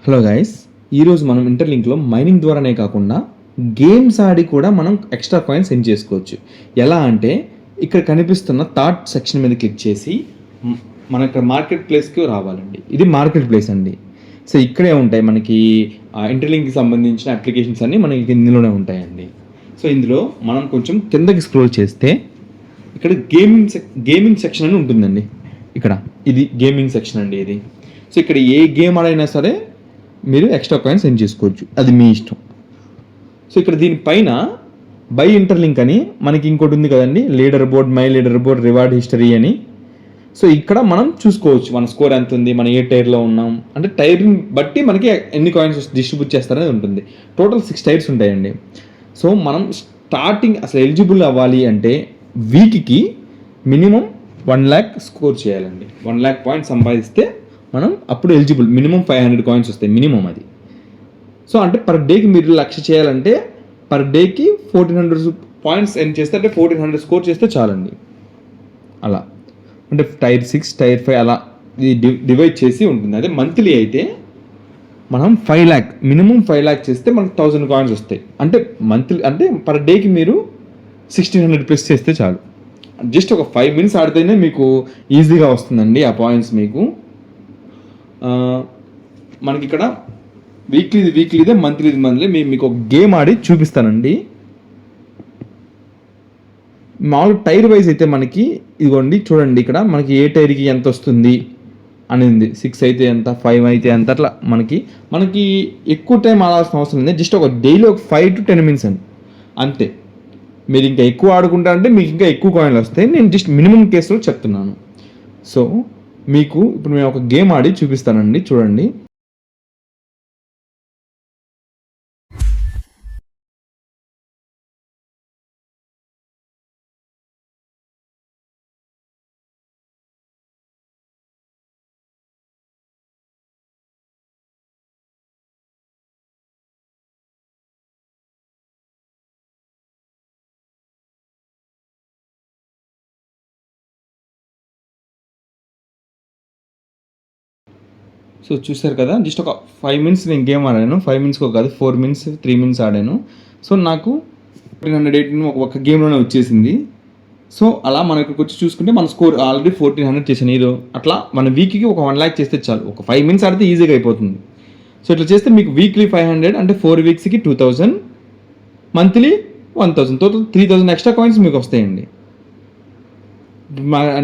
Hello guys, ఈరోజు మనం ఇంటర్లింక్లో mining ద్వారానే కాకుండా గేమ్స్ ఆడి కూడా మనం ఎక్స్ట్రా కాయిన్స్ సెండ్ చేసుకోవచ్చు. ఎలా అంటే ఇక్కడ కనిపిస్తున్న థర్డ్ సెక్షన్ మీద క్లిక్ చేసి మన ఇక్కడ మార్కెట్ ప్లేస్కి రావాలండి. ఇది మార్కెట్ ప్లేస్ అండి. సో ఇక్కడే ఉంటాయి మనకి ఇంటర్లింక్కి సంబంధించిన అప్లికేషన్స్ అన్నీ మనకి ఇందులోనే ఉంటాయండి. సో ఇందులో మనం కొంచెం కిందకి స్క్రోల్ చేస్తే ఇక్కడ గేమింగ్ సెక్షన్ అని ఉంటుందండి. ఇక్కడ ఇది గేమింగ్ సెక్షన్ అండి. ఇది సో ఇక్కడ ఏ గేమ్ ఆడైనా సరే మీరు ఎక్స్ట్రా కాయిన్స్ సెండ్ చేసుకోవచ్చు, అది మీ ఇష్టం. సో ఇక్కడ దీనిపైన బై ఇంటర్లింక్ అని మనకి ఇంకోటి ఉంది కదండి, leader board, my leader board, reward history అని. సో ఇక్కడ మనం చూసుకోవచ్చు మన స్కోర్ ఎంత ఉంది, మనం ఏ టైర్లో ఉన్నాం అంటే టైర్ని బట్టి మనకి ఎన్ని కాయిన్స్ డిస్ట్రిబ్యూట్ చేస్తారనేది ఉంటుంది. టోటల్ 6 టైర్స్ ఉంటాయండి. సో మనం స్టార్టింగ్ అసలు ఎలిజిబుల్ అవ్వాలి అంటే వీక్కి మినిమం 1 lakh స్కోర్ చేయాలండి. 1 lakh పాయింట్స్ సంపాదిస్తే మనం అప్పుడు ఎలిజిబుల్. మినిమం 500 కాయిన్స్ వస్తాయి, మినిమం అది. సో అంటే పర్ డేకి మీరు 1,00,000 చేయాలంటే పర్ డేకి 1400 పాయింట్స్ ఎన్ చేస్తే అంటే 1400 స్కోర్ చేస్తే చాలండి. అలా అంటే టైర్ 6, టైర్ 5 అలా డివైడ్ చేసి ఉంటుంది. అదే మంత్లీ అయితే మనం 5 lakh మినిమం 5 lakh చేస్తే మనకు 1000 కాయిన్స్ వస్తాయి. అంటే మంత్లీ అంటే పర్ డేకి మీరు 1600 ప్లస్ చేస్తే చాలు. జస్ట్ ఒక 5 minutes ఆడితేనే మీకు ఈజీగా వస్తుందండి ఆ పాయింట్స్ మీకు. మనకి ఇక్కడ వీక్లీదే, మంత్లీది మంత్లీ. మీకు ఒక గేమ్ ఆడి చూపిస్తానండి. మామూలు టైర్ వైజ్ అయితే మనకి ఇదిగోండి చూడండి, ఇక్కడ మనకి ఏ టైర్కి ఎంత వస్తుంది అనేది 6 అయితే ఎంత, 5 అయితే ఎంత, అట్లా మనకి ఎక్కువ టైం ఆడాల్సిన అవసరం లేదు. జస్ట్ ఒక డైలీ ఒక 5 to 10 minutes అండి, అంతే. మీరు ఇంకా ఎక్కువ ఆడుకుంటా అంటే మీకు ఇంకా ఎక్కువ కాయిన్లు వస్తాయి. నేను జస్ట్ మినిమం కేసులో చెప్తున్నాను. సో మీకు ఇప్పుడు నేను ఒక గేమ్ ఆడి చూపిస్తానండి, చూడండి. సో చూసారు కదా, జస్ట్ ఒక 5 minutes నేను గేమ్ ఆడాను. 5 minutes కాదు, 4 minutes, 3 minutes ఆడాను. సో నాకు 1418 ఒక గేమ్లోనే వచ్చేసింది. సో అలా మనం ఇక్కడికి వచ్చి చూసుకుంటే మన స్కోర్ ఆల్రెడీ 1400 చేశాను ఈరో. అట్లా మన వీక్కి ఒక 1 lakh చేస్తే చాలు. ఒక 5 minutes ఆడితే ఈజీగా అయిపోతుంది. సో ఇట్లా చేస్తే మీకు వీక్లీ 500 అంటే 4 weeksకి 2000, మంత్లీ 1000, టోటల్ 3000 ఎక్స్ట్రా కాయిన్స్ మీకు వస్తాయండి.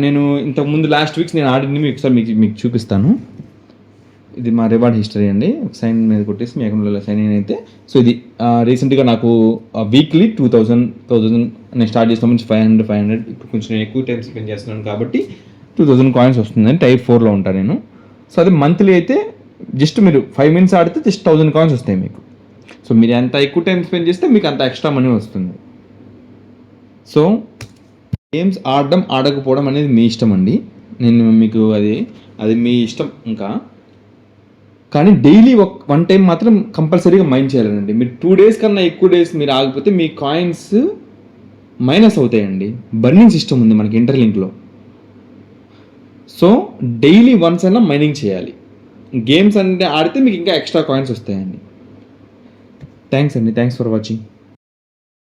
నేను ఇంతకుముందు లాస్ట్ వీక్స్ నేను ఆడింది మీకు ఒకసారి మీకు చూపిస్తాను. ఇది మా రివార్డ్ హిస్టరీ అండి. ఒక సైన్ మీద కొట్టేసి మీ అకౌంట్లో సైన్ ఇన్ అయితే. సో ఇది రీసెంట్గా నాకు వీక్లీ 2000 నేను స్టార్ట్ చేసిన నుంచి 500. ఇప్పుడు కొంచెం నేను ఎక్కువ టైం స్పెండ్ చేస్తున్నాను కాబట్టి 2000 కాయిన్స్ వస్తుందని టైర్ 4లో ఉంటాను నేను. సో అదే మంత్లీ అయితే జస్ట్ మీరు 5 minutes ఆడితే జస్ట్ 1000 కాయిన్స్ వస్తాయి మీకు. సో మీరు ఎంత ఎక్కువ టైం స్పెండ్ చేస్తే మీకు అంత ఎక్స్ట్రా మనీ వస్తుంది. సో గేమ్స్ ఆడడం ఆడకపోవడం అనేది మీ ఇష్టం అండి. నేను మీకు అది మీ ఇష్టం. ఇంకా కానీ డైలీ 1 time మాత్రం కంపల్సరీగా మైన్ చేయాలండి. మీరు 2 days కన్నా ఎక్కువ డేస్ మీరు ఆగిపోతే మీ కాయిన్స్ మైనస్ అవుతాయండి. బర్నింగ్ సిస్టమ్ ఉంది మనకి ఇంటర్లింక్లో. సో డైలీ వన్స్ అయినా మైనింగ్ చేయాలి. గేమ్స్ అంటే ఆడితే మీకు ఇంకా ఎక్స్ట్రా కాయిన్స్ వస్తాయండి. Thanks for watching.